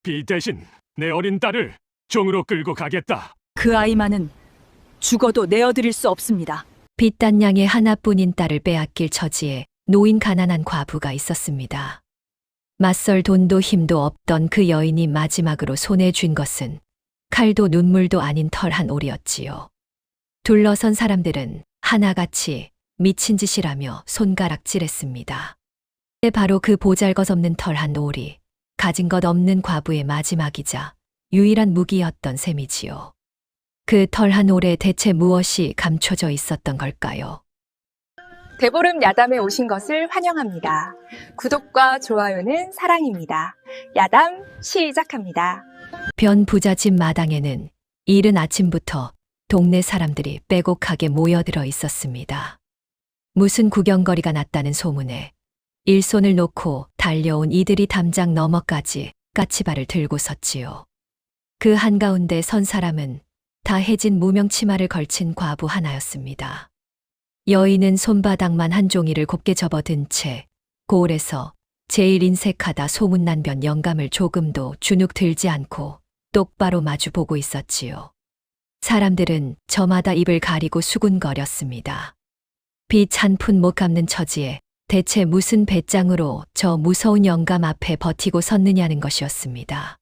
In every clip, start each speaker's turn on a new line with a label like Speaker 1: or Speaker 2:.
Speaker 1: 비 대신 내 어린 딸을 종으로 끌고 가겠다.
Speaker 2: 그 아이만은 죽어도 내어드릴 수 없습니다.
Speaker 3: 빚단 양의 하나뿐인 딸을 빼앗길 처지에 노인 가난한 과부가 있었습니다. 맞설 돈도 힘도 없던 그 여인이 마지막으로 손에 쥔 것은 칼도 눈물도 아닌 털 한 올이었지요. 둘러선 사람들은 하나같이 미친 짓이라며 손가락질했습니다. 바로 그 보잘것없는 털 한 올이 가진 것 없는 과부의 마지막이자 유일한 무기였던 셈이지요. 그 털 한 올에 대체 무엇이 감춰져 있었던 걸까요?
Speaker 4: 대보름 야담에 오신 것을 환영합니다. 구독과 좋아요는 사랑입니다. 야담 시작합니다.
Speaker 3: 변 부자 집 마당에는 이른 아침부터 동네 사람들이 빼곡하게 모여들어 있었습니다. 무슨 구경거리가 났다는 소문에 일손을 놓고 달려온 이들이 담장 너머까지 까치발을 들고 섰지요. 그 한가운데 선 사람은 다 해진 무명 치마를 걸친 과부 하나였습니다. 여인은 손바닥만 한 종이를 곱게 접어든 채 고을에서 제일 인색하다 소문난 변 영감을 조금도 주눅 들지 않고 똑바로 마주보고 있었지요. 사람들은 저마다 입을 가리고 수군거렸습니다. 빚 한 푼 못 갚는 처지에 대체 무슨 배짱으로 저 무서운 영감 앞에 버티고 섰느냐는 것이었습니다.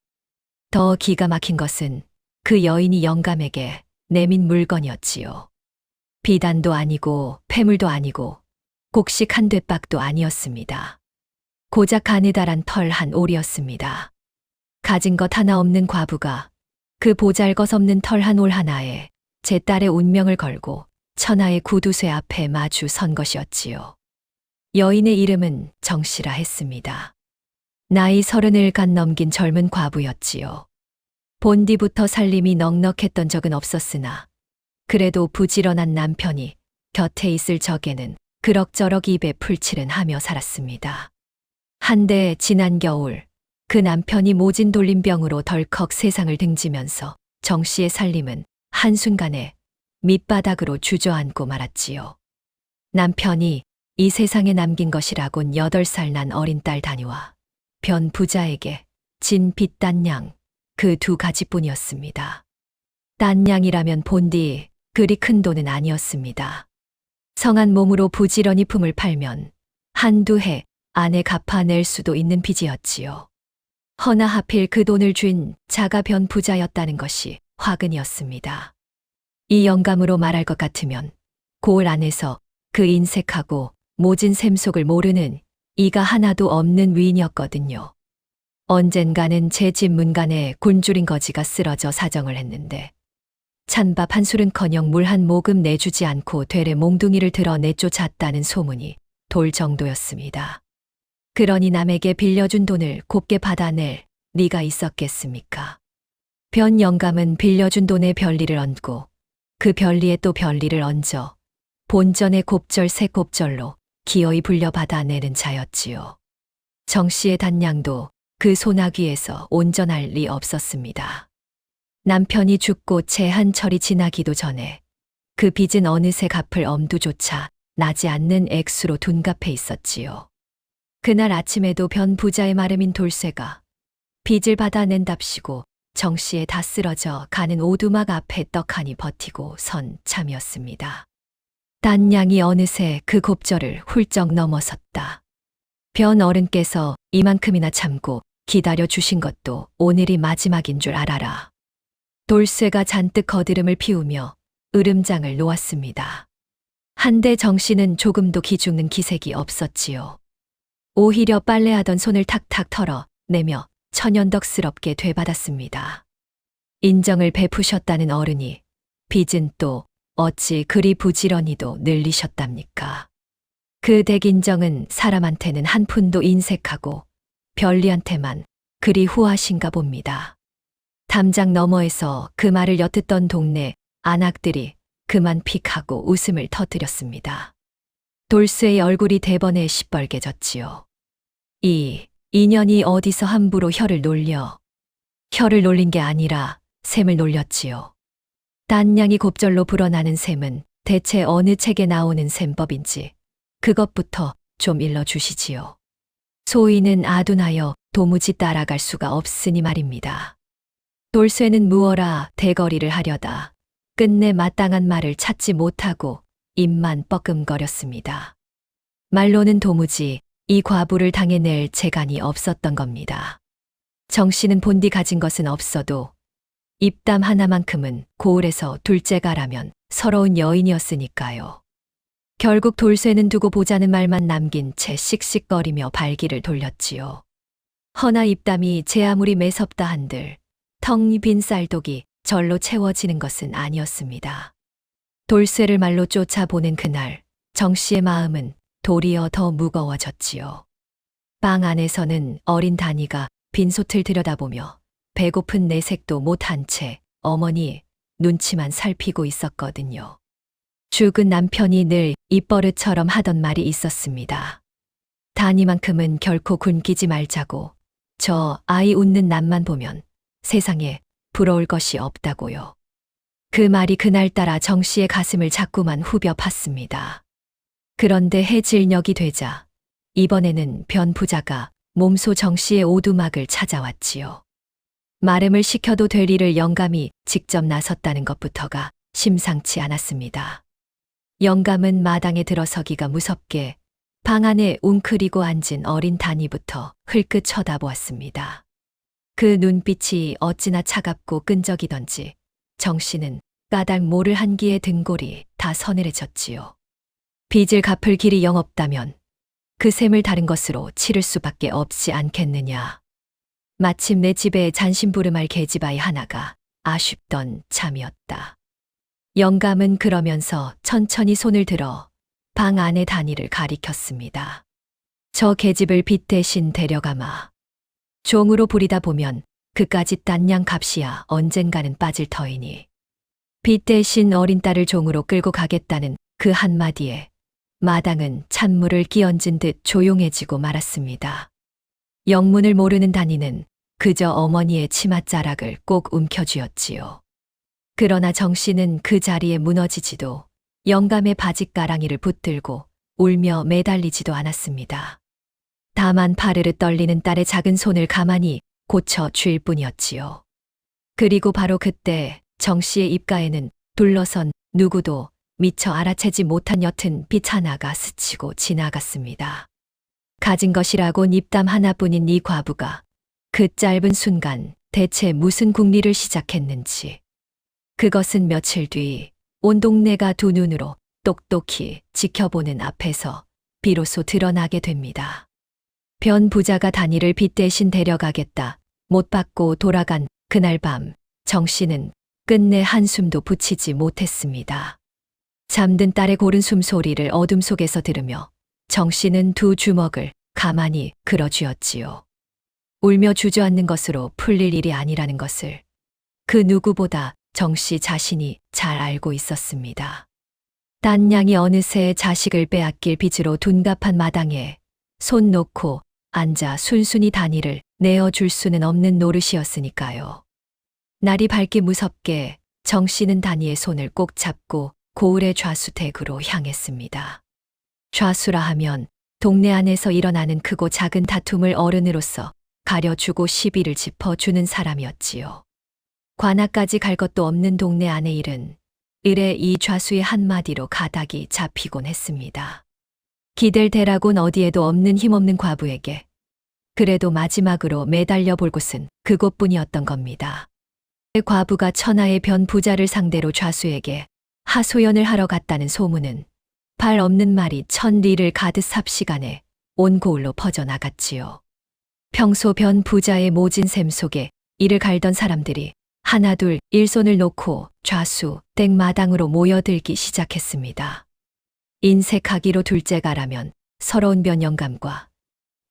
Speaker 3: 더 기가 막힌 것은 그 여인이 영감에게 내민 물건이었지요. 비단도 아니고 폐물도 아니고 곡식 한 되박도 아니었습니다. 고작 가느다란 털 한 올이었습니다. 가진 것 하나 없는 과부가 그 보잘것없는 털 한 올 하나에 제 딸의 운명을 걸고 천하의 구두쇠 앞에 마주 선 것이었지요. 여인의 이름은 정씨라 했습니다. 나이 30을 간 넘긴 젊은 과부였지요. 본디부터 살림이 넉넉했던 적은 없었으나 그래도 부지런한 남편이 곁에 있을 적에는 그럭저럭 입에 풀칠은 하며 살았습니다. 한데 지난 겨울 그 남편이 모진 돌림병으로 덜컥 세상을 등지면서 정 씨의 살림은 한순간에 밑바닥으로 주저앉고 말았지요. 남편이 이 세상에 남긴 것이라곤 8살 난 어린 딸 다니와 변 부자에게 진 빚단양 그 두 가지뿐이었습니다. 딴양이라면 본디 그리 큰 돈은 아니었습니다. 성한 몸으로 부지런히 품을 팔면 한두 해 안에 갚아낼 수도 있는 빚이었지요. 허나 하필 그 돈을 쥔 자가 변 부자였다는 것이 화근이었습니다. 이 영감으로 말할 것 같으면 고을 안에서 그 인색하고 모진 샘속을 모르는 이가 하나도 없는 위인이었거든요. 언젠가는 제 집 문간에 곤줄인 거지가 쓰러져 사정을 했는데 찬밥 한 술은커녕 물 한 모금 내주지 않고 되레 몽둥이를 들어 내쫓았다는 소문이 돌 정도였습니다. 그러니 남에게 빌려준 돈을 곱게 받아낼 리가 있었겠습니까? 변 영감은 빌려준 돈에 별리를 얹고 그 별리에 또 별리를 얹어 본전의 곱절 새 곱절로 기어이 불려받아내는 자였지요. 정 씨의 단양도 그 소나귀에서 온전할 리 없었습니다. 남편이 죽고 채 한 철이 지나기도 전에 그 빚은 어느새 갚을 엄두조차 나지 않는 액수로 둔갑해 있었지요. 그날 아침에도 변 부자의 마름인 돌쇠가 빚을 받아낸답시고 정 씨에 다 쓰러져 가는 오두막 앞에 떡하니 버티고 선 참이었습니다. 단양이 어느새 그 곱절을 훌쩍 넘어섰다. 변 어른께서 이만큼이나 참고 기다려 주신 것도 오늘이 마지막인 줄 알아라. 돌쇠가 잔뜩 거드름을 피우며 으름장을 놓았습니다. 한데 정 씨는 조금도 기죽는 기색이 없었지요. 오히려 빨래하던 손을 탁탁 털어내며 천연덕스럽게 되받았습니다. 인정을 베푸셨다는 어른이 빚은 또 어찌 그리 부지런히도 늘리셨답니까? 그 댁인정은 사람한테는 한 푼도 인색하고 별리한테만 그리 후하신가 봅니다. 담장 너머에서 그 말을 엿듣던 동네 안악들이 그만 픽하고 웃음을 터뜨렸습니다. 돌쇠의 얼굴이 대번에 시뻘개졌지요. 이 인연이 어디서 함부로 혀를 놀려. 혀를 놀린 게 아니라 샘을 놀렸지요. 딴양이 곱절로 불어나는 샘은 대체 어느 책에 나오는 셈법인지 그것부터 좀 일러주시지요. 소인은 아둔하여 도무지 따라갈 수가 없으니 말입니다. 돌쇠는 무어라 대거리를 하려다 끝내 마땅한 말을 찾지 못하고 입만 뻐끔거렸습니다. 말로는 도무지 이 과부를 당해낼 재간이 없었던 겁니다. 정씨는 본디 가진 것은 없어도 입담 하나만큼은 고을에서 둘째가라면 서러운 여인이었으니까요. 결국 돌쇠는 두고 보자는 말만 남긴 채 씩씩거리며 발길을 돌렸지요. 허나 입담이 제 아무리 매섭다 한들 텅 빈 쌀독이 절로 채워지는 것은 아니었습니다. 돌쇠를 말로 쫓아보낸 그날 정씨의 마음은 도리어 더 무거워졌지요. 방 안에서는 어린 다니가 빈솥을 들여다보며 배고픈 내색도 못한 채 어머니 눈치만 살피고 있었거든요. 죽은 남편이 늘 입버릇처럼 하던 말이 있었습니다. 다니만큼은 결코 굶기지 말자고, 저 아이 웃는 남만 보면 세상에 부러울 것이 없다고요. 그 말이 그날따라 정씨의 가슴을 자꾸만 후벼 팠습니다. 그런데 해질녘이 되자 이번에는 변부자가 몸소 정씨의 오두막을 찾아왔지요. 마름을 시켜도 될 일을 영감이 직접 나섰다는 것부터가 심상치 않았습니다. 영감은 마당에 들어서기가 무섭게 방 안에 웅크리고 앉은 어린 다니부터 흘끗 쳐다보았습니다. 그 눈빛이 어찌나 차갑고 끈적이던지 정씨는 까닭 모를 한기의 등골이 다 서늘해졌지요. 빚을 갚을 길이 영 없다면 그 셈을 다른 것으로 치를 수밖에 없지 않겠느냐. 마침 내 집에 잔심부름할 계집아이 하나가 아쉽던 참이었다. 영감은 그러면서 천천히 손을 들어 방 안의 다니를 가리켰습니다. 저 계집을 빚 대신 데려가마. 종으로 부리다 보면 그까짓 딴양 값이야 언젠가는 빠질 터이니. 빚 대신 어린 딸을 종으로 끌고 가겠다는 그 한마디에 마당은 찬물을 끼얹은 듯 조용해지고 말았습니다. 영문을 모르는 다니는 그저 어머니의 치맛자락을 꼭 움켜쥐었지요. 그러나 정씨는 그 자리에 무너지지도 영감의 바짓가랑이를 붙들고 울며 매달리지도 않았습니다. 다만 파르르 떨리는 딸의 작은 손을 가만히 고쳐 쥘 뿐이었지요. 그리고 바로 그때 정씨의 입가에는 둘러선 누구도 미처 알아채지 못한 옅은 빛 하나가 스치고 지나갔습니다. 가진 것이라곤 입담 하나뿐인 이 과부가 그 짧은 순간 대체 무슨 궁리를 시작했는지, 그것은 며칠 뒤 온 동네가 두 눈으로 똑똑히 지켜보는 앞에서 비로소 드러나게 됩니다. 변 부자가 다니를 빚 대신 데려가겠다 못 받고 돌아간 그날 밤 정씨는 끝내 한숨도 붙이지 못했습니다. 잠든 딸의 고른 숨소리를 어둠 속에서 들으며 정씨는 두 주먹을 가만히 걸어쥐었지요. 울며 주저앉는 것으로 풀릴 일이 아니라는 것을 그 누구보다 정씨 자신이 잘 알고 있었습니다. 딴 양이 어느새 자식을 빼앗길 빚으로 둔갑한 마당에 손 놓고 앉아 순순히 다니를 내어줄 수는 없는 노릇이었으니까요. 날이 밝기 무섭게 정씨는 다니의 손을 꼭 잡고 고을의 좌수댁으로 향했습니다. 좌수라 하면 동네 안에서 일어나는 크고 작은 다툼을 어른으로서 가려주고 시비를 짚어주는 사람이었지요. 관아까지 갈 것도 없는 동네 안의 일은 을에 이 좌수의 한마디로 가닥이 잡히곤 했습니다. 기댈 대라곤 어디에도 없는 힘없는 과부에게 그래도 마지막으로 매달려 볼 곳은 그곳뿐이었던 겁니다. 과부가 천하의 변 부자를 상대로 좌수에게 하소연을 하러 갔다는 소문은 발 없는 말이 천리를 가득 삽시간에 온 고을로 퍼져나갔지요. 평소 변 부자의 모진 셈 속에 이를 갈던 사람들이 하나둘 일손을 놓고 좌수 댁 마당으로 모여들기 시작했습니다. 인색하기로 둘째가라면 서러운 변 영감과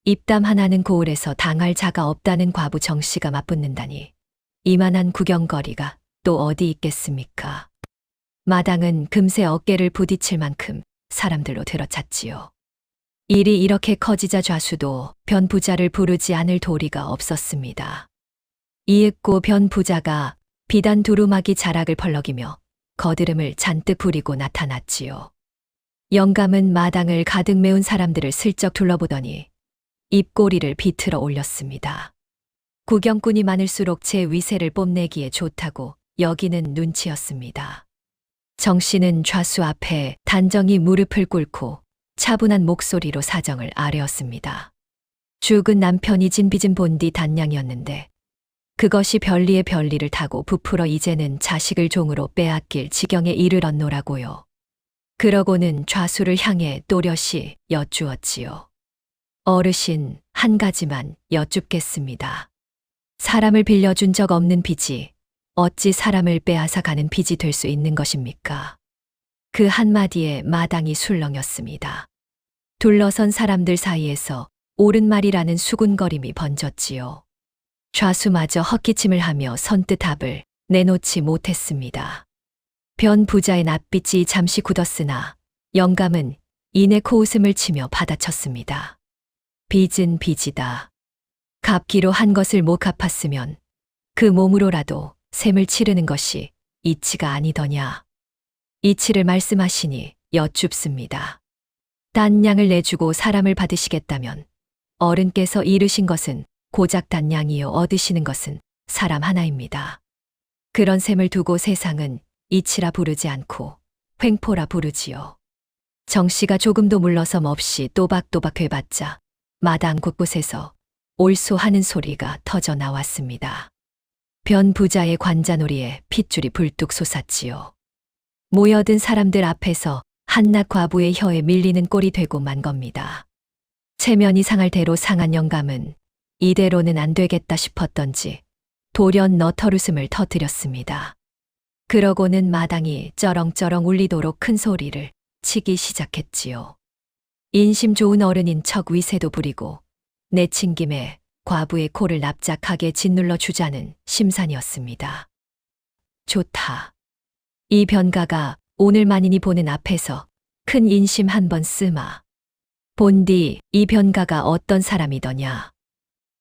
Speaker 3: 입담 하나는 고을에서 당할 자가 없다는 과부 정씨가 맞붙는다니 이만한 구경거리가 또 어디 있겠습니까? 마당은 금세 어깨를 부딪힐 만큼 사람들로 들어찼지요. 일이 이렇게 커지자 좌수도 변 부자를 부르지 않을 도리가 없었습니다. 이윽고 변 부자가 비단 두루마기 자락을 펄럭이며 거드름을 잔뜩 부리고 나타났지요. 영감은 마당을 가득 메운 사람들을 슬쩍 둘러보더니 입꼬리를 비틀어 올렸습니다. 구경꾼이 많을수록 제 위세를 뽐내기에 좋다고 여기는 눈치였습니다. 정 씨는 좌수 앞에 단정히 무릎을 꿇고 차분한 목소리로 사정을 아뢰었습니다. 죽은 남편이 진빚은 본디 단량이었는데 그것이 별리의 별리를 타고 부풀어 이제는 자식을 종으로 빼앗길 지경에 이르렀노라고요. 그러고는 좌수를 향해 또렷이 여쭈었지요. 어르신, 한 가지만 여쭙겠습니다. 사람을 빌려준 적 없는 빚이 어찌 사람을 빼앗아 가는 빚이 될 수 있는 것입니까? 그 한마디에 마당이 술렁였습니다. 둘러선 사람들 사이에서 옳은 말이라는 수군거림이 번졌지요. 좌수마저 헛기침을 하며 선뜻 답을 내놓지 못했습니다. 변 부자의 낯빛이 잠시 굳었으나 영감은 이내 코웃음을 치며 받아쳤습니다. 빚은 빚이다. 갚기로 한 것을 못 갚았으면 그 몸으로라도 셈을 치르는 것이 이치가 아니더냐. 이치를 말씀하시니 여쭙습니다. 단량을 내주고 사람을 받으시겠다면 어른께서 이르신 것은 고작 단량이요 얻으시는 것은 사람 하나입니다. 그런 셈을 두고 세상은 이치라 부르지 않고 횡포라 부르지요. 정 씨가 조금도 물러섬 없이 또박또박 해봤자 마당 곳곳에서 옳소 하는 소리가 터져 나왔습니다. 변 부자의 관자놀이에 핏줄이 불뚝 솟았지요. 모여든 사람들 앞에서 한낱 과부의 혀에 밀리는 꼴이 되고 만 겁니다. 체면이 상할 대로 상한 영감은 이대로는 안 되겠다 싶었던지 돌연 너털웃음을 터뜨렸습니다. 그러고는 마당이 쩌렁쩌렁 울리도록 큰 소리를 치기 시작했지요. 인심 좋은 어른인 척 위세도 부리고 내친 김에 과부의 코를 납작하게 짓눌러 주자는 심산이었습니다. 좋다. 이 변가가 오늘만이니 보는 앞에서 큰 인심 한번 쓰마. 본디 이 변가가 어떤 사람이더냐.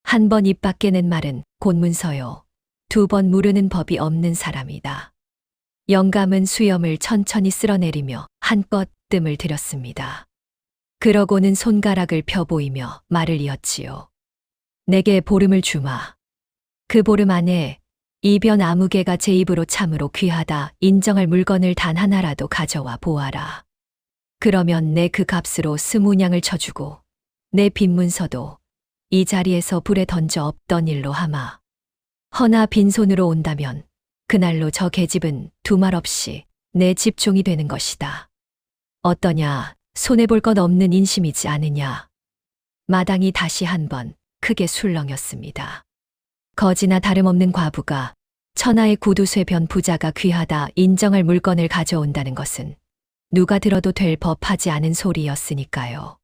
Speaker 3: 한 번 입 밖에 낸 말은 곤문서요. 두 번 물으는 법이 없는 사람이다. 영감은 수염을 천천히 쓸어내리며 한껏 뜸을 들였습니다. 그러고는 손가락을 펴 보이며 말을 이었지요. 내게 보름을 주마. 그 보름 안에 이 변 아무개가 제 입으로 참으로 귀하다 인정할 물건을 단 하나라도 가져와 보아라. 그러면 내 그 값으로 20냥을 쳐주고 내 빈문서도 이 자리에서 불에 던져 없던 일로 하마. 허나 빈손으로 온다면 그날로 저 계집은 두말 없이 내 집종이 되는 것이다. 어떠냐, 손해볼 것 없는 인심이지 않으냐. 마당이 다시 한번 크게 술렁였습니다. 거지나 다름없는 과부가 천하의 구두쇠 변 부자가 귀하다 인정할 물건을 가져온다는 것은 누가 들어도 될 법하지 않은 소리였으니까요.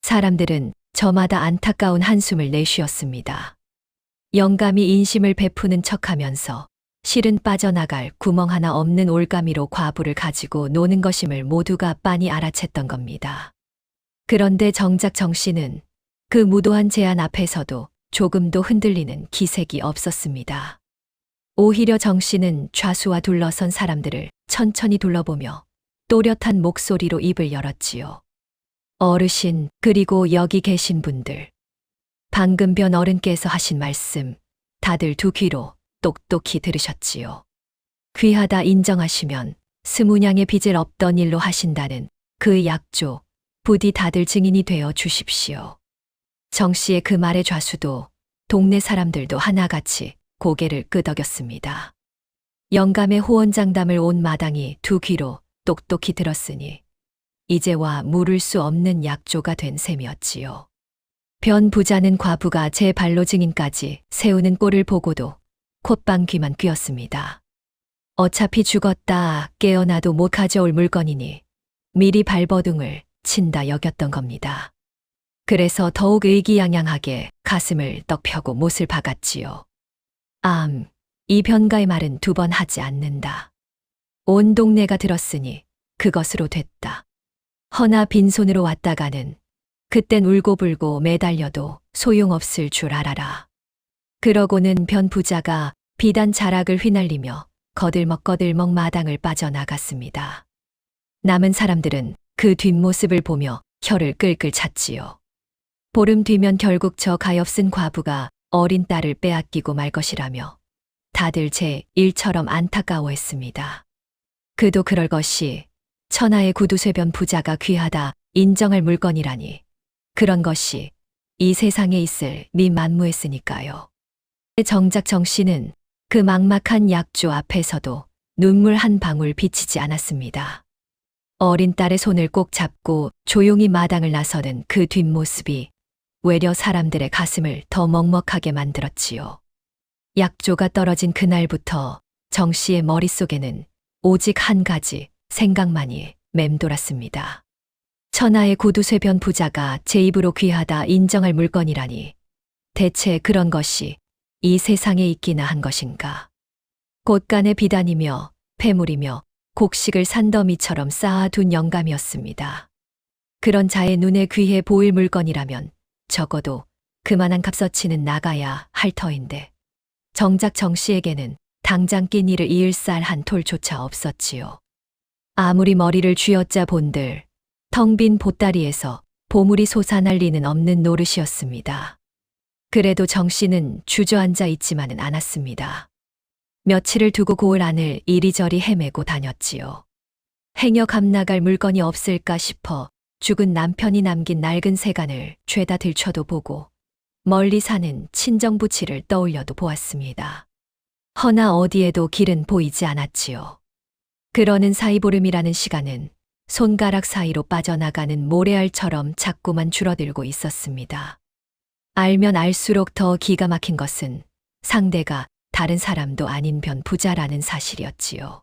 Speaker 3: 사람들은 저마다 안타까운 한숨을 내쉬었습니다. 영감이 인심을 베푸는 척하면서 실은 빠져나갈 구멍 하나 없는 올가미로 과부를 가지고 노는 것임을 모두가 빤히 알아챘던 겁니다. 그런데 정작 정 씨는 그 무도한 제안 앞에서도 조금도 흔들리는 기색이 없었습니다. 오히려 정 씨는 좌수와 둘러선 사람들을 천천히 둘러보며 또렷한 목소리로 입을 열었지요. 어르신, 그리고 여기 계신 분들. 방금 변 어른께서 하신 말씀 다들 두 귀로 똑똑히 들으셨지요. 귀하다 인정하시면 20냥의 빚을 없던 일로 하신다는 그 약조 부디 다들 증인이 되어 주십시오. 정 씨의 그 말에 좌수도 동네 사람들도 하나같이 고개를 끄덕였습니다. 영감의 호언장담을 온 마당이 두 귀로 똑똑히 들었으니 이제와 물을 수 없는 약조가 된 셈이었지요. 변 부자는 과부가 제 발로 증인까지 세우는 꼴을 보고도 콧방 귀만 뀌었습니다. 어차피 죽었다 깨어나도 못 가져올 물건이니 미리 발버둥을 친다 여겼던 겁니다. 그래서 더욱 의기양양하게 가슴을 떡 펴고 못을 박았지요. 이 변가의 말은 두 번 하지 않는다. 온 동네가 들었으니 그것으로 됐다. 허나 빈손으로 왔다가는 그땐 울고불고 매달려도 소용없을 줄 알아라. 그러고는 변 부자가 비단 자락을 휘날리며 거들먹거들먹 마당을 빠져나갔습니다. 남은 사람들은 그 뒷모습을 보며 혀를 끌끌 찼지요. 보름 뒤면 결국 저 가엾은 과부가 어린 딸을 빼앗기고 말 것이라며 다들 제 일처럼 안타까워했습니다. 그도 그럴 것이 천하의 구두쇠변 부자가 귀하다 인정할 물건이라니 그런 것이 이 세상에 있을 미 만무했으니까요. 정작 정 씨는 그 막막한 약조 앞에서도 눈물 한 방울 비치지 않았습니다. 어린 딸의 손을 꼭 잡고 조용히 마당을 나서는 그 뒷모습이 외려 사람들의 가슴을 더 먹먹하게 만들었지요. 약조가 떨어진 그날부터 정 씨의 머릿속에는 오직 한 가지 생각만이 맴돌았습니다. 천하의 구두쇠변 부자가 제 입으로 귀하다 인정할 물건이라니 대체 그런 것이 이 세상에 있기나 한 것인가. 곳간에 비단이며 폐물이며 곡식을 산더미처럼 쌓아둔 영감이었습니다. 그런 자의 눈에 귀해 보일 물건이라면 적어도 그만한 값어치는 나가야 할 터인데 정작 정 씨에게는 당장 끼니를 이을 쌀 한 톨조차 없었지요. 아무리 머리를 쥐어짜 본들 텅 빈 보따리에서 보물이 솟아날 리는 없는 노릇이었습니다. 그래도 정 씨는 주저앉아 있지만은 않았습니다. 며칠을 두고 고을 안을 이리저리 헤매고 다녔지요. 행여 감나갈 물건이 없을까 싶어 죽은 남편이 남긴 낡은 세간을 죄다 들춰도 보고 멀리 사는 친정부치를 떠올려도 보았습니다. 허나 어디에도 길은 보이지 않았지요. 그러는 사이 보름이라는 시간은 손가락 사이로 빠져나가는 모래알처럼 자꾸만 줄어들고 있었습니다. 알면 알수록 더 기가 막힌 것은 상대가 다른 사람도 아닌 변 부자라는 사실이었지요.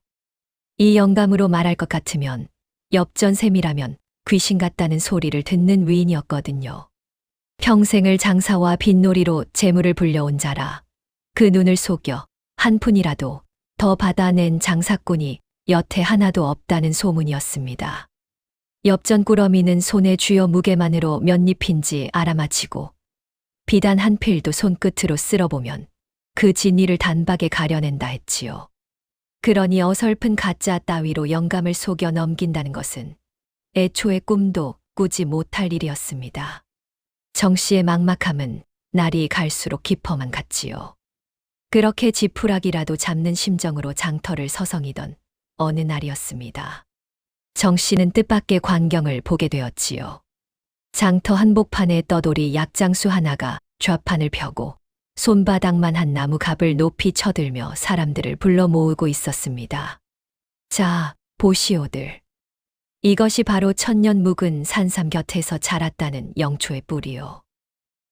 Speaker 3: 이 영감으로 말할 것 같으면 엽전샘이라면 귀신 같다는 소리를 듣는 위인이었거든요. 평생을 장사와 빚놀이로 재물을 불려온 자라 그 눈을 속여 한 푼이라도 더 받아낸 장사꾼이 여태 하나도 없다는 소문이었습니다. 엽전 꾸러미는 손에 쥐어 무게만으로 몇 잎인지 알아맞히고 비단 한 필도 손끝으로 쓸어보면 그 진리를 단박에 가려낸다 했지요. 그러니 어설픈 가짜 따위로 영감을 속여 넘긴다는 것은 애초에 꿈도 꾸지 못할 일이었습니다. 정 씨의 막막함은 날이 갈수록 깊어만 갔지요. 그렇게 지푸라기라도 잡는 심정으로 장터를 서성이던 어느 날이었습니다. 정 씨는 뜻밖의 광경을 보게 되었지요. 장터 한복판에 떠돌이 약장수 하나가 좌판을 펴고 손바닥만 한 나무 갑을 높이 쳐들며 사람들을 불러 모으고 있었습니다. 자, 보시오들. 이것이 바로 천년 묵은 산삼 곁에서 자랐다는 영초의 뿌리요.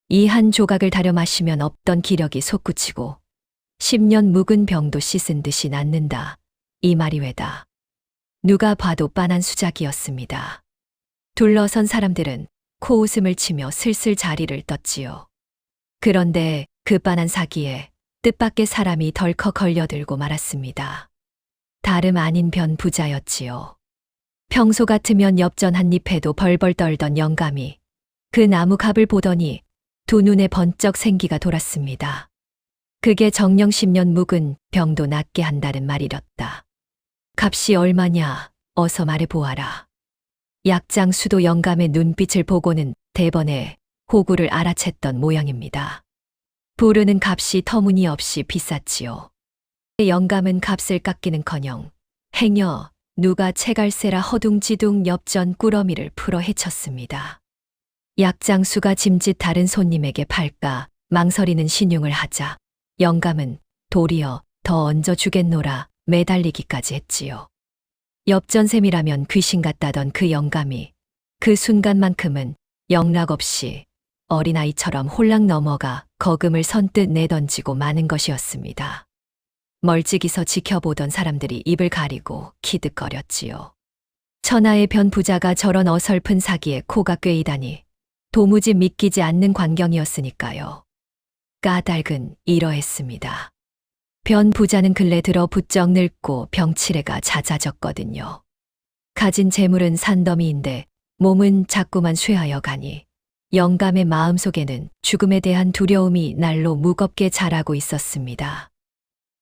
Speaker 3: 이 한 조각을 다려 마시면 없던 기력이 솟구치고 10년 묵은 병도 씻은 듯이 낫는다. 이 말이 왜다. 누가 봐도 빤한 수작이었습니다. 둘러선 사람들은 코웃음을 치며 슬슬 자리를 떴지요. 그런데 그 빤한 사기에 뜻밖의 사람이 덜컥 걸려들고 말았습니다. 다름 아닌 변 부자였지요. 평소 같으면 엽전 한 잎에도 벌벌 떨던 영감이 그 나무 갑을 보더니 두 눈에 번쩍 생기가 돌았습니다. 그게 정령 10년 묵은 병도 낫게 한다는 말이렸다. 값이 얼마냐, 어서 말해보아라. 약장수도 영감의 눈빛을 보고는 대번에 호구를 알아챘던 모양입니다. 부르는 값이 터무니없이 비쌌지요. 영감은 값을 깎기는커녕 행여 누가 채갈세라 허둥지둥 엽전 꾸러미를 풀어 헤쳤습니다. 약장수가 짐짓 다른 손님에게 팔까 망설이는 신용을 하자 영감은 도리어 더 얹어주겠노라 매달리기까지 했지요. 엽전샘이라면 귀신 같다던 그 영감이 그 순간만큼은 영락없이 어린아이처럼 홀랑 넘어가 거금을 선뜻 내던지고 마는 것이었습니다. 멀찍이서 지켜보던 사람들이 입을 가리고 키득거렸지요. 천하의 변 부자가 저런 어설픈 사기에 코가 꿰이다니 도무지 믿기지 않는 광경이었으니까요. 까닭은 이러했습니다. 변 부자는 근래 들어 부쩍 늙고 병치레가 잦아졌거든요. 가진 재물은 산더미인데 몸은 자꾸만 쇠하여 가니 영감의 마음속에는 죽음에 대한 두려움이 날로 무겁게 자라고 있었습니다.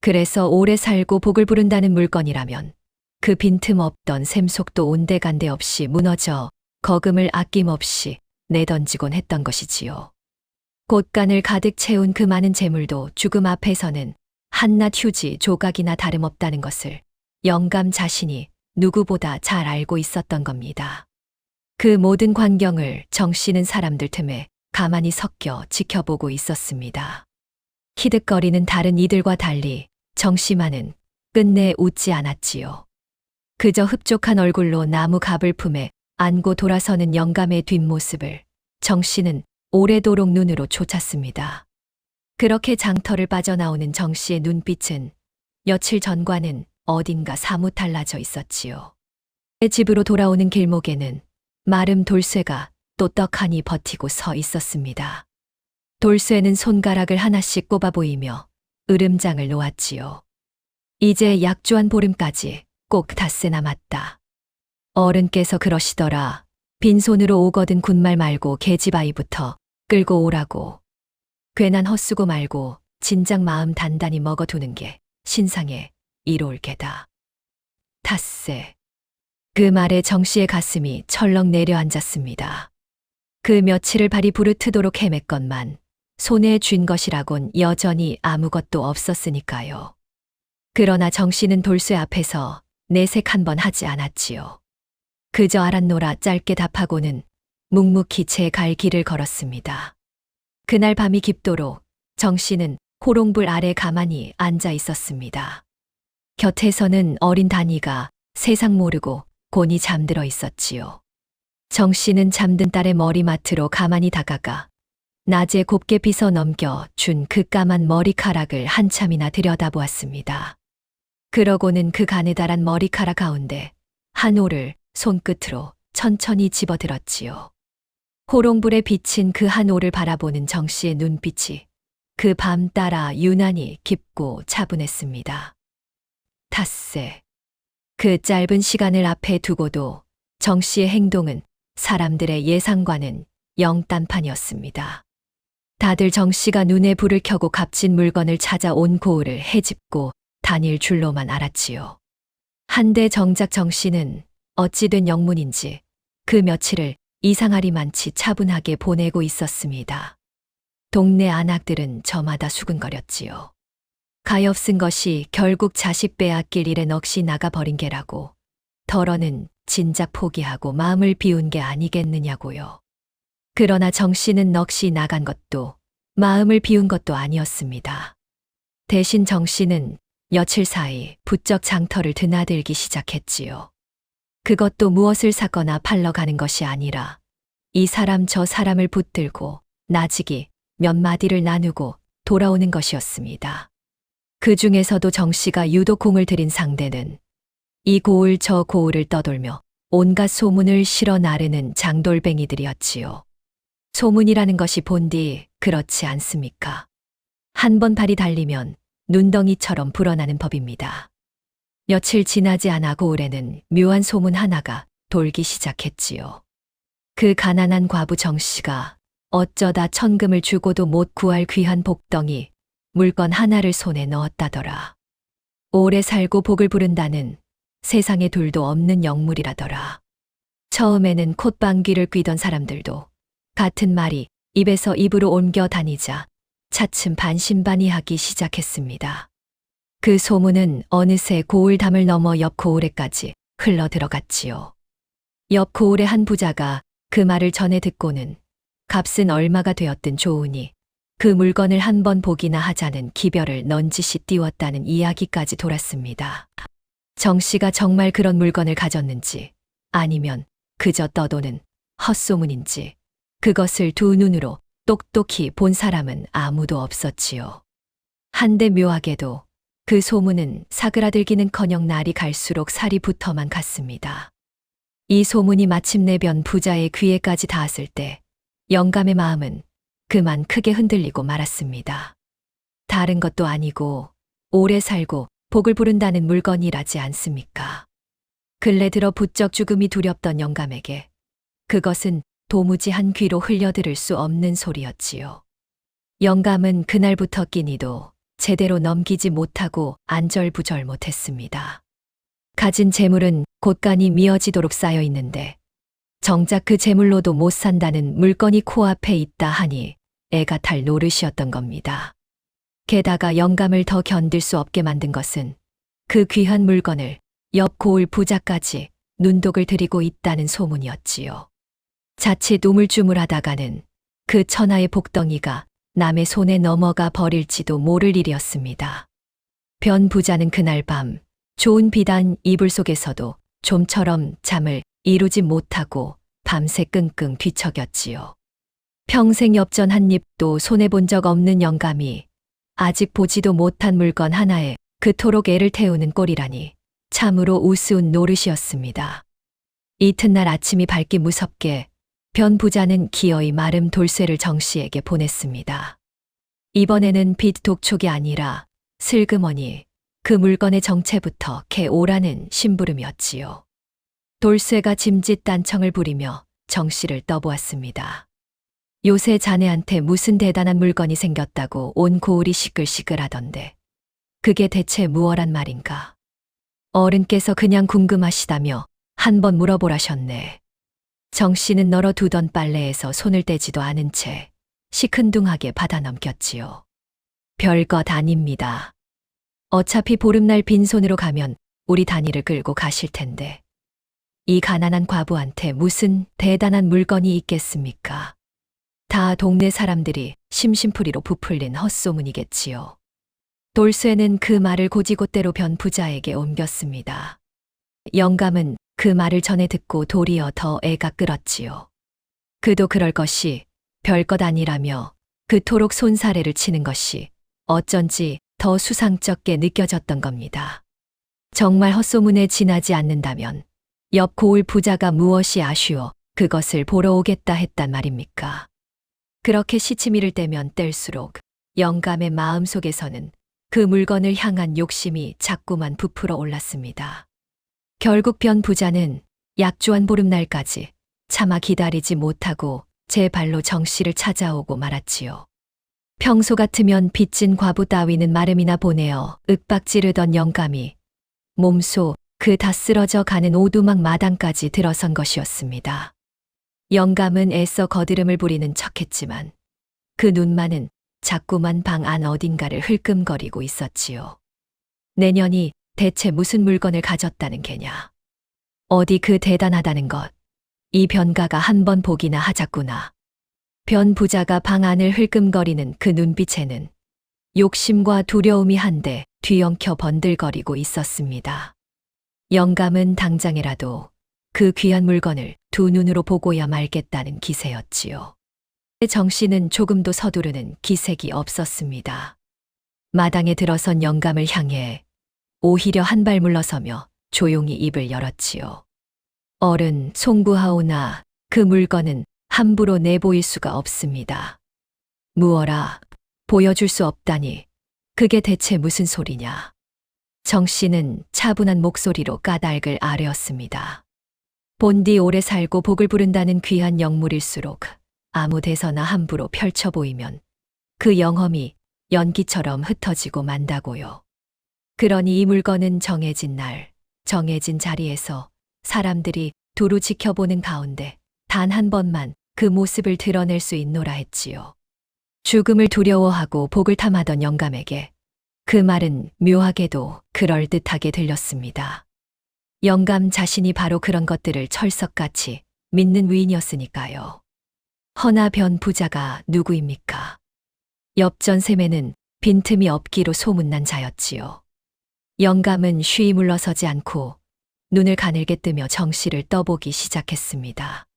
Speaker 3: 그래서 오래 살고 복을 부른다는 물건이라면 그 빈틈없던 샘속도 온데간데 없이 무너져 거금을 아낌없이 내던지곤 했던 것이지요. 곳간을 가득 채운 그 많은 재물도 죽음 앞에서는 한낱 휴지 조각이나 다름없다는 것을 영감 자신이 누구보다 잘 알고 있었던 겁니다. 그 모든 광경을 정 씨는 사람들 틈에 가만히 섞여 지켜보고 있었습니다. 히득거리는 다른 이들과 달리 정 씨만은 끝내 웃지 않았지요. 그저 흡족한 얼굴로 나무 갑을 품에 안고 돌아서는 영감의 뒷모습을 정 씨는 오래도록 눈으로 쫓았습니다. 그렇게 장터를 빠져나오는 정 씨의 눈빛은 며칠 전과는 어딘가 사뭇 달라져 있었지요. 집으로 돌아오는 길목에는 마름 돌쇠가 또 떡하니 버티고 서 있었습니다. 돌쇠는 손가락을 하나씩 꼽아 보이며 으름장을 놓았지요. 이제 약주한 보름까지 꼭 닷새 남았다. 어른께서 그러시더라. 빈손으로 오거든 군말 말고 계집아이부터 끌고 오라고. 괜한 헛수고 말고 진작 마음 단단히 먹어두는 게 신상에 이로울 게다. 닷새. 그 말에 정 씨의 가슴이 철렁 내려앉았습니다. 그 며칠을 발이 부르트도록 헤맸건만 손에 쥔 것이라곤 여전히 아무것도 없었으니까요. 그러나 정 씨는 돌쇠 앞에서 내색 한 번 하지 않았지요. 그저 알았노라 짧게 답하고는 묵묵히 제 갈 길을 걸었습니다. 그날 밤이 깊도록 정 씨는 호롱불 아래 가만히 앉아 있었습니다. 곁에서는 어린 다니가 세상 모르고 곤히 잠들어 있었지요. 정 씨는 잠든 딸의 머리맡으로 가만히 다가가 낮에 곱게 빗어 넘겨 준 그 까만 머리카락을 한참이나 들여다보았습니다. 그러고는 그 가느다란 머리카락 가운데 한 올을 손끝으로 천천히 집어들었지요. 호롱불에 비친 그 한 올을 바라보는 정 씨의 눈빛이 그 밤 따라 유난히 깊고 차분했습니다. 닷새. 그 짧은 시간을 앞에 두고도 정 씨의 행동은 사람들의 예상과는 영 딴판이었습니다. 다들 정 씨가 눈에 불을 켜고 값진 물건을 찾아 온 고을을 헤집고 다닐 줄로만 알았지요. 한데 정작 정 씨는 어찌된 영문인지 그 며칠을 이상하리만치 차분하게 보내고 있었습니다. 동네 안악들은 저마다 수근거렸지요. 가엾은 것이 결국 자식 빼앗길 일에 넋이 나가버린 게라고 덜어는 진작 포기하고 마음을 비운 게 아니겠느냐고요. 그러나 정 씨는 넋이 나간 것도 마음을 비운 것도 아니었습니다. 대신 정 씨는 며칠 사이 부쩍 장터를 드나들기 시작했지요. 그것도 무엇을 사거나 팔러 가는 것이 아니라 이 사람 저 사람을 붙들고 나지기 몇 마디를 나누고 돌아오는 것이었습니다. 그 중에서도 정 씨가 유독 공을 들인 상대는 이 고을 저 고을을 떠돌며 온갖 소문을 실어 나르는 장돌뱅이들이었지요. 소문이라는 것이 본디 그렇지 않습니까? 한 번 발이 달리면 눈덩이처럼 불어나는 법입니다. 며칠 지나지 않아 고을에는 묘한 소문 하나가 돌기 시작했지요. 그 가난한 과부 정 씨가 어쩌다 천금을 주고도 못 구할 귀한 복덩이 물건 하나를 손에 넣었다더라. 오래 살고 복을 부른다는 세상에 둘도 없는 영물이라더라. 처음에는 콧방귀를 뀌던 사람들도 같은 말이 입에서 입으로 옮겨 다니자 차츰 반신반의하기 시작했습니다. 그 소문은 어느새 고을담을 넘어 옆 고을에까지 흘러 들어갔지요. 옆 고을의 한 부자가 그 말을 전해 듣고는 값은 얼마가 되었든 좋으니 그 물건을 한 번 보기나 하자는 기별을 넌지시 띄웠다는 이야기까지 돌았습니다. 정 씨가 정말 그런 물건을 가졌는지 아니면 그저 떠도는 헛소문인지 그것을 두 눈으로 똑똑히 본 사람은 아무도 없었지요. 한데 묘하게도 그 소문은 사그라들기는커녕 날이 갈수록 살이 붙어만 갔습니다. 이 소문이 마침내 변 부자의 귀에까지 닿았을 때 영감의 마음은 그만 크게 흔들리고 말았습니다. 다른 것도 아니고 오래 살고 복을 부른다는 물건이라지 않습니까? 근래 들어 부쩍 죽음이 두렵던 영감에게 그것은 도무지 한 귀로 흘려들을 수 없는 소리였지요. 영감은 그날부터 끼니도 제대로 넘기지 못하고 안절부절 못했습니다. 가진 재물은 곳간이 미어지도록 쌓여 있는데 정작 그 재물로도 못 산다는 물건이 코앞에 있다 하니 애가 탈 노릇이었던 겁니다. 게다가 영감을 더 견딜 수 없게 만든 것은 그 귀한 물건을 옆 고을 부자까지 눈독을 들이고 있다는 소문이었지요. 자칫 우물쭈물하다가는 그 천하의 복덩이가 남의 손에 넘어가 버릴지도 모를 일이었습니다. 변 부자는 그날 밤 좋은 비단 이불 속에서도 좀처럼 잠을 이루지 못하고 밤새 끙끙 뒤척였지요. 평생 엽전 한 입도 손해본 적 없는 영감이 아직 보지도 못한 물건 하나에 그토록 애를 태우는 꼴이라니 참으로 우스운 노릇이었습니다. 이튿날 아침이 밝기 무섭게 변 부자는 기어이 마름 돌쇠를 정 씨에게 보냈습니다. 이번에는 빚 독촉이 아니라 슬그머니 그 물건의 정체부터 캐오라는 심부름이었지요. 돌쇠가 짐짓 딴청을 부리며 정 씨를 떠보았습니다. 요새 자네한테 무슨 대단한 물건이 생겼다고 온 고을이 시끌시끌하던데 그게 대체 무엇란 말인가? 어른께서 그냥 궁금하시다며 한번 물어보라셨네. 정 씨는 널어두던 빨래에서 손을 떼지도 않은 채 시큰둥하게 받아 넘겼지요. 별것 아닙니다. 어차피 보름날 빈손으로 가면 우리 단이를 끌고 가실 텐데 이 가난한 과부한테 무슨 대단한 물건이 있겠습니까? 다 동네 사람들이 심심풀이로 부풀린 헛소문이겠지요. 돌쇠는 그 말을 고지곳대로 변 부자에게 옮겼습니다. 영감은 그 말을 전해 듣고 도리어 더 애가 끓었지요. 그도 그럴 것이 별것 아니라며 그토록 손사래를 치는 것이 어쩐지 더 수상쩍게 느껴졌던 겁니다. 정말 헛소문에 지나지 않는다면 옆 고을 부자가 무엇이 아쉬워 그것을 보러 오겠다 했단 말입니까? 그렇게 시치미를 떼면 뗄수록 영감의 마음속에서는 그 물건을 향한 욕심이 자꾸만 부풀어 올랐습니다. 결국 변 부자는 약주한 보름날까지 차마 기다리지 못하고 제 발로 정 씨를 찾아오고 말았지요. 평소 같으면 빚진 과부 따위는 마름이나 보내어 윽박지르던 영감이 몸소 그 다 쓰러져 가는 오두막 마당까지 들어선 것이었습니다. 영감은 애써 거드름을 부리는 척했지만 그 눈만은 자꾸만 방 안 어딘가를 흘끔거리고 있었지요. 내년이 대체 무슨 물건을 가졌다는 게냐. 어디 그 대단하다는 것. 이 변가가 한번 보기나 하자꾸나. 변 부자가 방 안을 흘끔거리는 그 눈빛에는 욕심과 두려움이 한데 뒤엉켜 번들거리고 있었습니다. 영감은 당장이라도 그 귀한 물건을 두 눈으로 보고야 말겠다는 기세였지요. 정 씨는 조금도 서두르는 기색이 없었습니다. 마당에 들어선 영감을 향해 오히려 한 발 물러서며 조용히 입을 열었지요. 어른 송구하오나 그 물건은 함부로 내보일 수가 없습니다. 무어라, 보여줄 수 없다니 그게 대체 무슨 소리냐. 정 씨는 차분한 목소리로 까닭을 아뢰었습니다. 본디 오래 살고 복을 부른다는 귀한 영물일수록 아무 데서나 함부로 펼쳐 보이면 그 영험이 연기처럼 흩어지고 만다고요. 그러니 이 물건은 정해진 날, 정해진 자리에서 사람들이 두루 지켜보는 가운데 단 한 번만 그 모습을 드러낼 수 있노라 했지요. 죽음을 두려워하고 복을 탐하던 영감에게 그 말은 묘하게도 그럴듯하게 들렸습니다. 영감 자신이 바로 그런 것들을 철석같이 믿는 위인이었으니까요. 허나 변 부자가 누구입니까? 엽전 셈에는 빈틈이 없기로 소문난 자였지요. 영감은 쉬이 물러서지 않고 눈을 가늘게 뜨며 정 씨를 떠보기 시작했습니다.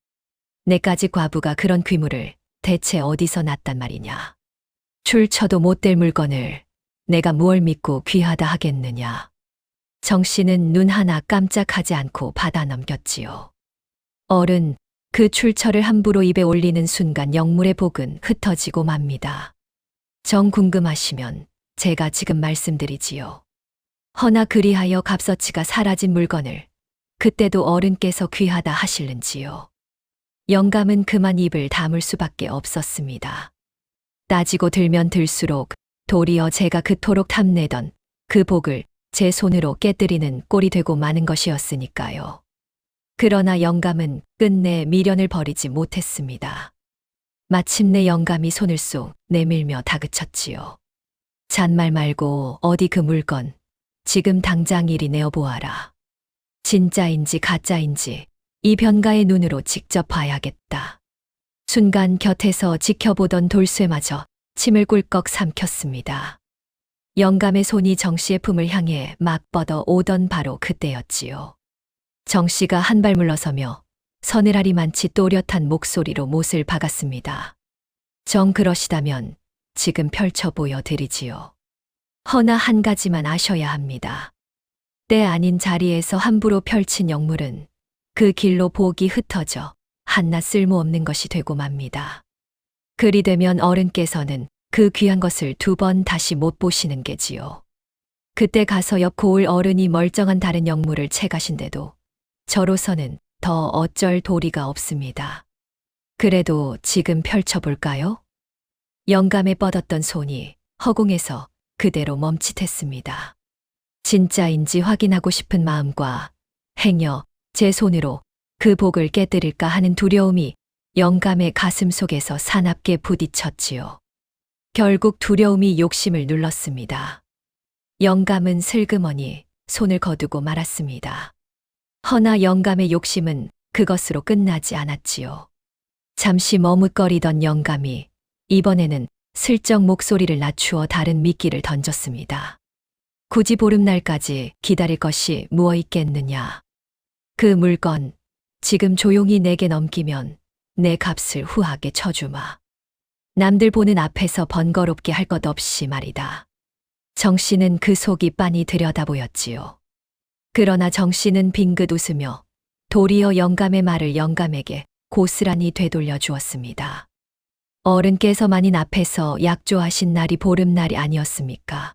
Speaker 3: 내까지 과부가 그런 귀물을 대체 어디서 났단 말이냐. 출처도 못 될 물건을 내가 무얼 믿고 귀하다 하겠느냐. 정 씨는 눈 하나 깜짝하지 않고 받아 넘겼지요. 어른, 그 출처를 함부로 입에 올리는 순간 영물의 복은 흩어지고 맙니다. 정 궁금하시면 제가 지금 말씀드리지요. 허나 그리하여 값어치가 사라진 물건을 그때도 어른께서 귀하다 하실는지요. 영감은 그만 입을 다물 수밖에 없었습니다. 따지고 들면 들수록 도리어 제가 그토록 탐내던 그 복을 제 손으로 깨뜨리는 꼴이 되고 마는 것이었으니까요. 그러나 영감은 끝내 미련을 버리지 못했습니다. 마침내 영감이 손을 쏙 내밀며 다그쳤지요. 잔말 말고 어디 그 물건 지금 당장 이리 내어보아라. 진짜인지 가짜인지 이 변가의 눈으로 직접 봐야겠다. 순간 곁에서 지켜보던 돌쇠마저 침을 꿀꺽 삼켰습니다. 영감의 손이 정 씨의 품을 향해 막 뻗어 오던 바로 그때였지요. 정 씨가 한 발 물러서며 서늘하리만치 또렷한 목소리로 못을 박았습니다. 정 그러시다면 지금 펼쳐 보여드리지요. 허나 한 가지만 아셔야 합니다. 때 아닌 자리에서 함부로 펼친 영물은 그 길로 복이 흩어져 한낱 쓸모없는 것이 되고 맙니다. 그리 되면 어른께서는 그 귀한 것을 두 번 다시 못 보시는 게지요. 그때 가서 옆 고을 어른이 멀쩡한 다른 영물을 채가신데도 저로서는 더 어쩔 도리가 없습니다. 그래도 지금 펼쳐볼까요? 영감에 뻗었던 손이 허공에서 그대로 멈칫했습니다. 진짜인지 확인하고 싶은 마음과 행여 제 손으로 그 복을 깨뜨릴까 하는 두려움이 영감의 가슴 속에서 사납게 부딪혔지요. 결국 두려움이 욕심을 눌렀습니다. 영감은 슬그머니 손을 거두고 말았습니다. 허나 영감의 욕심은 그것으로 끝나지 않았지요. 잠시 머뭇거리던 영감이 이번에는 슬쩍 목소리를 낮추어 다른 미끼를 던졌습니다. 굳이 보름날까지 기다릴 것이 무엇 있겠느냐. 그 물건 지금 조용히 내게 넘기면 내 값을 후하게 쳐주마. 남들 보는 앞에서 번거롭게 할 것 없이 말이다. 정 씨는 그 속이 빤히 들여다보였지요. 그러나 정 씨는 빙긋 웃으며 도리어 영감의 말을 영감에게 고스란히 되돌려 주었습니다. 어른께서 만인 앞에서 약조하신 날이 보름날이 아니었습니까?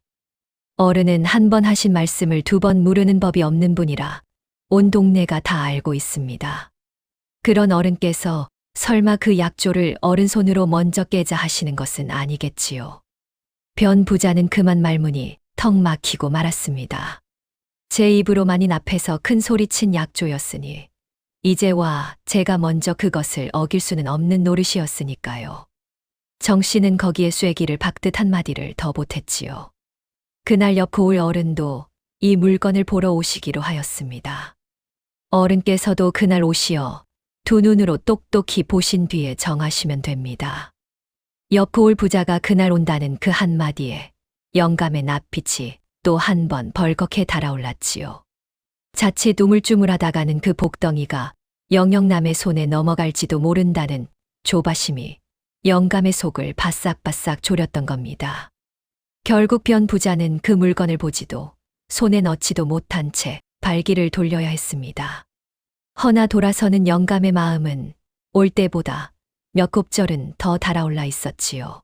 Speaker 3: 어른은 한 번 하신 말씀을 두 번 물으는 법이 없는 분이라 온 동네가 다 알고 있습니다. 그런 어른께서 설마 그 약조를 어른 손으로 먼저 깨자 하시는 것은 아니겠지요. 변 부자는 그만 말문이 턱 막히고 말았습니다. 제 입으로 만인 앞에서 큰 소리친 약조였으니 이제와 제가 먼저 그것을 어길 수는 없는 노릇이었으니까요. 정 씨는 거기에 쐐기를 박듯 한마디를 더 보탰지요. 그날 옆 고을 어른도 이 물건을 보러 오시기로 하였습니다. 어른께서도 그날 오시어 두 눈으로 똑똑히 보신 뒤에 정하시면 됩니다. 옆 고을 부자가 그날 온다는 그 한마디에 영감의 낯빛이 또 한 번 벌겋게 달아올랐지요. 자칫 우물쭈물하다가는 그 복덩이가 영영남의 손에 넘어갈지도 모른다는 조바심이 영감의 속을 바싹바싹 졸였던 겁니다. 결국 변 부자는 그 물건을 보지도 손에 넣지도 못한 채 발길을 돌려야 했습니다. 허나 돌아서는 영감의 마음은 올 때보다 몇 곱절은 더 달아올라 있었지요.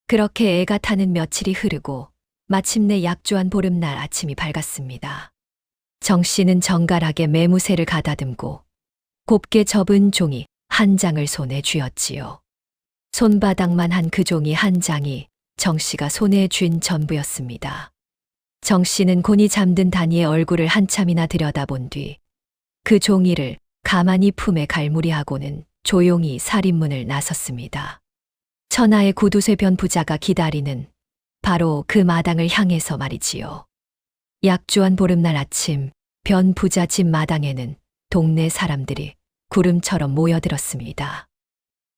Speaker 3: 그렇게 애가 타는 며칠이 흐르고 마침내 약조한 보름날 아침이 밝았습니다. 정 씨는 정갈하게 매무새를 가다듬고 곱게 접은 종이 한 장을 손에 쥐었지요. 손바닥만 한 그 종이 한 장이 정 씨가 손에 쥔 전부였습니다. 정 씨는 곤히 잠든 다니의 얼굴을 한참이나 들여다본 뒤 그 종이를 가만히 품에 갈무리하고는 조용히 살인문을 나섰습니다. 천하의 구두쇠 변 부자가 기다리는 바로 그 마당을 향해서 말이지요. 약조한 보름날 아침 변 부자 집 마당에는 동네 사람들이 구름처럼 모여들었습니다.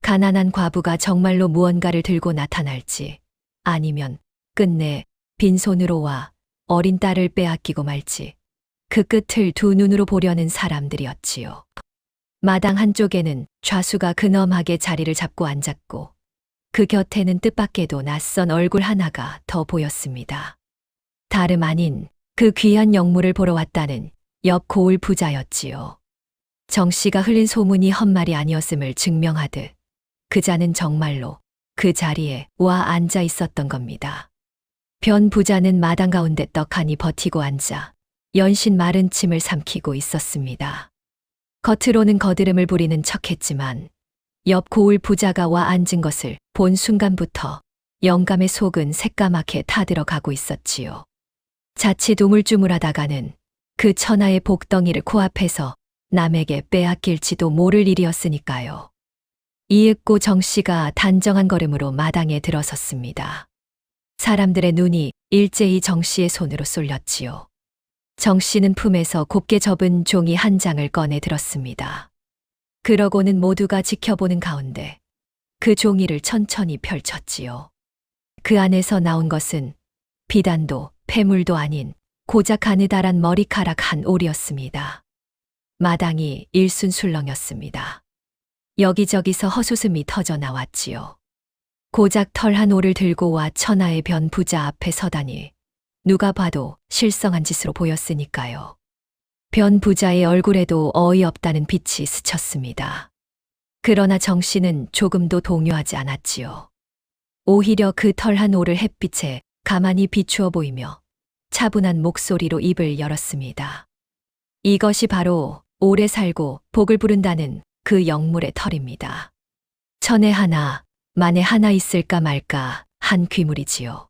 Speaker 3: 가난한 과부가 정말로 무언가를 들고 나타날지 아니면 끝내 빈손으로 와 어린 딸을 빼앗기고 말지 그 끝을 두 눈으로 보려는 사람들이었지요. 마당 한쪽에는 좌수가 근엄하게 자리를 잡고 앉았고 그 곁에는 뜻밖에도 낯선 얼굴 하나가 더 보였습니다. 다름 아닌 그 귀한 영물을 보러 왔다는 옆 고을 부자였지요. 정 씨가 흘린 소문이 헛말이 아니었음을 증명하듯 그자는 정말로 그 자리에 와 앉아 있었던 겁니다. 변 부자는 마당 가운데 떡하니 버티고 앉아 연신 마른 침을 삼키고 있었습니다. 겉으로는 거드름을 부리는 척했지만 옆 고을 부자가 와 앉은 것을 본 순간부터 영감의 속은 새까맣게 타들어가고 있었지요. 자칫 우물쭈물하다가는 그 천하의 복덩이를 코앞에서 남에게 빼앗길지도 모를 일이었으니까요. 이윽고 정 씨가 단정한 걸음으로 마당에 들어섰습니다. 사람들의 눈이 일제히 정 씨의 손으로 쏠렸지요. 정 씨는 품에서 곱게 접은 종이 한 장을 꺼내 들었습니다. 그러고는 모두가 지켜보는 가운데 그 종이를 천천히 펼쳤지요. 그 안에서 나온 것은 비단도 폐물도 아닌 고작 가느다란 머리카락 한 올이었습니다. 마당이 일순술렁였습니다. 여기저기서 헛웃음이 터져 나왔지요. 고작 털 한 올을 들고 와 천하의 변 부자 앞에 서다니 누가 봐도 실성한 짓으로 보였으니까요. 변 부자의 얼굴에도 어이없다는 빛이 스쳤습니다. 그러나 정 씨는 조금도 동요하지 않았지요. 오히려 그 털 한 올을 햇빛에 가만히 비추어 보이며 차분한 목소리로 입을 열었습니다. 이것이 바로 오래 살고 복을 부른다는 그 영물의 털입니다. 천에 하나, 만에 하나 있을까 말까 한 귀물이지요.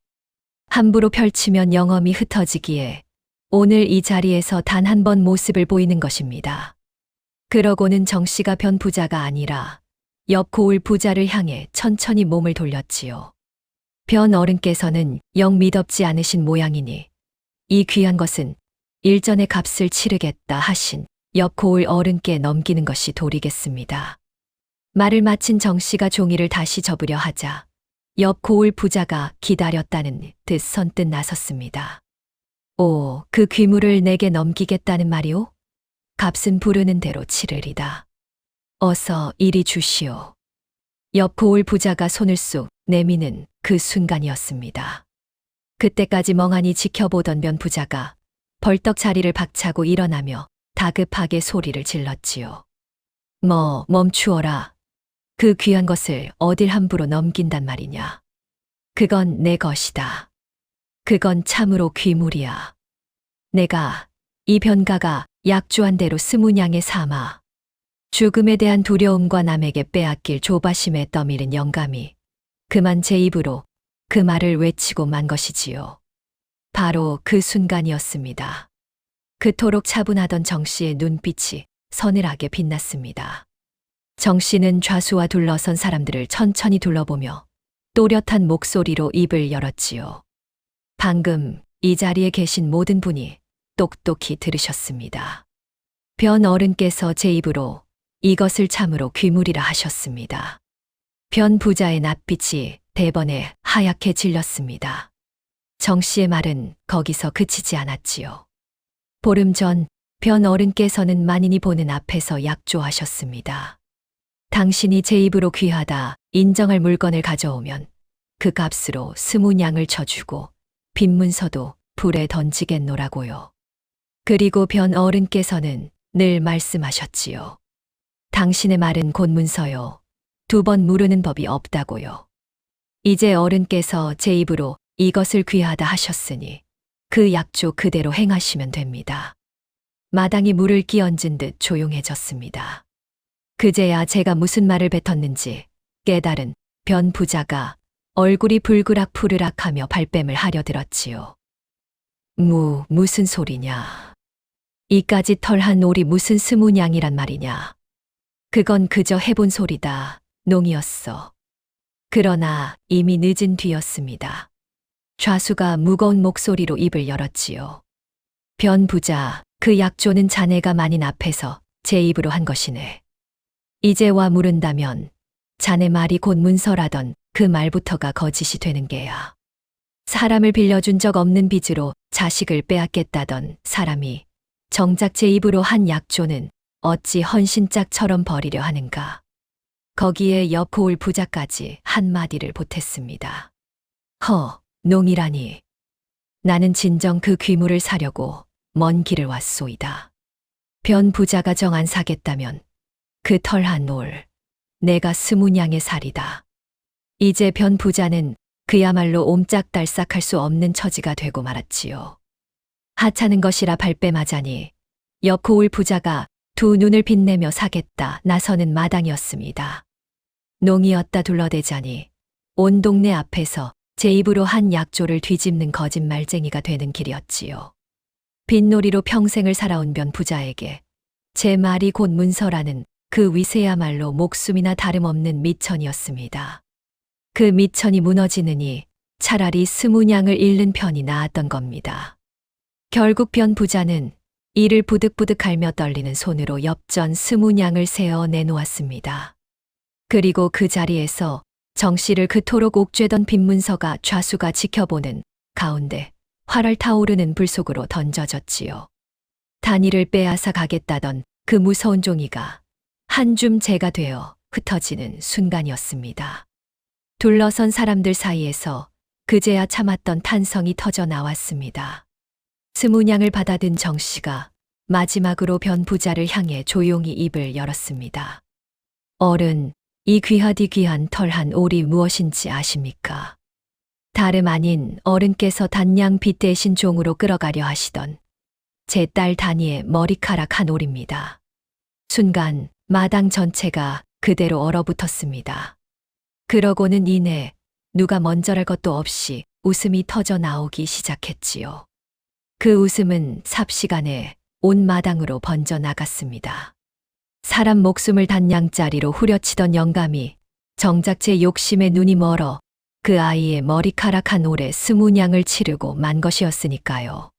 Speaker 3: 함부로 펼치면 영험이 흩어지기에 오늘 이 자리에서 단 한 번 모습을 보이는 것입니다. 그러고는 정 씨가 변 부자가 아니라 옆 고을 부자를 향해 천천히 몸을 돌렸지요. 변 어른께서는 영 미덥지 않으신 모양이니 이 귀한 것은 일전의 값을 치르겠다 하신 옆 고을 어른께 넘기는 것이 도리겠습니다. 말을 마친 정 씨가 종이를 다시 접으려 하자 옆 고을 부자가 기다렸다는 듯 선뜻 나섰습니다. 오, 그 귀물을 내게 넘기겠다는 말이오? 값은 부르는 대로 치르리다. 어서 이리 주시오. 옆 고을 부자가 손을 쑥 내미는 그 순간이었습니다. 그때까지 멍하니 지켜보던 변 부자가 벌떡 자리를 박차고 일어나며 다급하게 소리를 질렀지요. 멈추어라. 그 귀한 것을 어딜 함부로 넘긴단 말이냐. 그건 내 것이다. 그건 참으로 귀물이야. 내가 이 변가가 약주한 대로 스무냥에 삼아 죽음에 대한 두려움과 남에게 빼앗길 조바심에 떠밀은 영감이 그만 제 입으로 그 말을 외치고 만 것이지요. 바로 그 순간이었습니다. 그토록 차분하던 정 씨의 눈빛이 서늘하게 빛났습니다. 정 씨는 좌수와 둘러선 사람들을 천천히 둘러보며 또렷한 목소리로 입을 열었지요. 방금 이 자리에 계신 모든 분이 똑똑히 들으셨습니다. 변 어른께서 제 입으로 이것을 참으로 귀물이라 하셨습니다. 변 부자의 낯빛이 대번에 하얗게 질렸습니다. 정 씨의 말은 거기서 그치지 않았지요. 보름 전 변 어른께서는 만인이 보는 앞에서 약조하셨습니다. 당신이 제 입으로 귀하다 인정할 물건을 가져오면 그 값으로 스무냥을 쳐주고 빈문서도 불에 던지겠노라고요. 그리고 변 어른께서는 늘 말씀하셨지요. 당신의 말은 곧 문서요. 두 번 물으는 법이 없다고요. 이제 어른께서 제 입으로 이것을 귀하다 하셨으니 그 약조 그대로 행하시면 됩니다. 마당이 물을 끼얹은 듯 조용해졌습니다. 그제야 제가 무슨 말을 뱉었는지 깨달은 변 부자가 얼굴이 불그락 푸르락하며 발뺌을 하려 들었지요. 무슨 소리냐. 이까지 털 한 올이 무슨 스무냥이란 말이냐. 그건 그저 해본 소리다. 농이었어. 그러나 이미 늦은 뒤였습니다. 좌수가 무거운 목소리로 입을 열었지요. 변 부자, 그 약조는 자네가 만인 앞에서 제 입으로 한 것이네. 이제와 물은다면 자네 말이 곧 문서라던 그 말부터가 거짓이 되는 게야. 사람을 빌려준 적 없는 빚으로 자식을 빼앗겠다던 사람이 정작 제 입으로 한 약조는 어찌 헌신짝처럼 버리려 하는가. 거기에 옆 고을 부자까지 한마디를 보탰습니다. 농이라니. 나는 진정 그 귀물을 사려고 먼 길을 왔소이다. 변 부자가 정 안 사겠다면 그 털 한 올, 내가 스무냥의 살이다. 이제 변 부자는 그야말로 옴짝달싹할 수 없는 처지가 되고 말았지요. 하찮은 것이라 발뺌하자니 옆 고을 부자가 두 눈을 빛내며 사겠다 나서는 마당이었습니다. 농이었다 둘러대자니 온 동네 앞에서 제 입으로 한 약조를 뒤집는 거짓말쟁이가 되는 길이었지요. 빈놀이로 평생을 살아온 변 부자에게 제 말이 곧 문서라는 그 위세야말로 목숨이나 다름없는 미천이었습니다. 그 미천이 무너지느니 차라리 스무냥을 잃는 편이 나았던 겁니다. 결국 변 부자는 이를 부득부득 갈며 떨리는 손으로 엽전 스무냥을 세어 내놓았습니다. 그리고 그 자리에서 정 씨를 그토록 옥죄던 빈문서가 좌수가 지켜보는 가운데 활활 타오르는 불 속으로 던져졌지요. 단위를 빼앗아 가겠다던 그 무서운 종이가 한 줌 재가 되어 흩어지는 순간이었습니다. 둘러선 사람들 사이에서 그제야 참았던 탄성이 터져 나왔습니다. 스무냥을 받아든 정 씨가 마지막으로 변 부자를 향해 조용히 입을 열었습니다. 어른, 이 귀하디 귀한 털한 올이 무엇인지 아십니까? 다름 아닌 어른께서 단양 빚대신 종으로 끌어가려 하시던 제 딸 단이의 머리카락 한 올입니다. 순간 마당 전체가 그대로 얼어붙었습니다. 그러고는 이내 누가 먼저랄 것도 없이 웃음이 터져 나오기 시작했지요. 그 웃음은 삽시간에 온 마당으로 번져 나갔습니다. 사람 목숨을 단양짜리로 후려치던 영감이 정작 제 욕심에 눈이 멀어 그 아이의 머리카락 한 올에 스무냥을 치르고 만 것이었으니까요.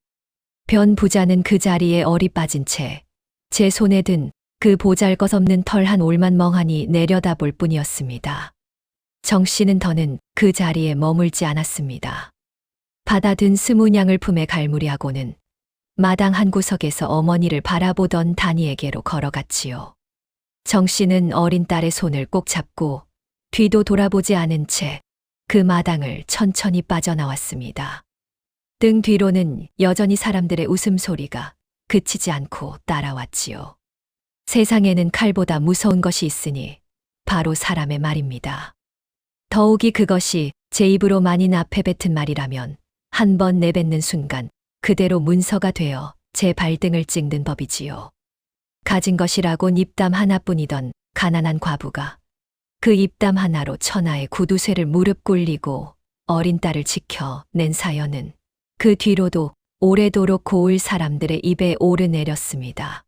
Speaker 3: 변 부자는 그 자리에 얼이 빠진 채 제 손에 든 그 보잘것없는 털 한 올만 멍하니 내려다볼 뿐이었습니다. 정 씨는 더는 그 자리에 머물지 않았습니다. 받아든 스무냥을 품에 갈무리하고는 마당 한 구석에서 어머니를 바라보던 단이에게로 걸어갔지요. 정 씨는 어린 딸의 손을 꼭 잡고 뒤도 돌아보지 않은 채 그 마당을 천천히 빠져나왔습니다. 등 뒤로는 여전히 사람들의 웃음소리가 그치지 않고 따라왔지요. 세상에는 칼보다 무서운 것이 있으니 바로 사람의 말입니다. 더욱이 그것이 제 입으로 많이 앞에 뱉은 말이라면 한 번 내뱉는 순간 그대로 문서가 되어 제 발등을 찍는 법이지요. 가진 것이라곤 입담 하나뿐이던 가난한 과부가 그 입담 하나로 천하의 구두쇠를 무릎 꿇리고 어린 딸을 지켜 낸 사연은 그 뒤로도 오래도록 고을 사람들의 입에 오르내렸습니다.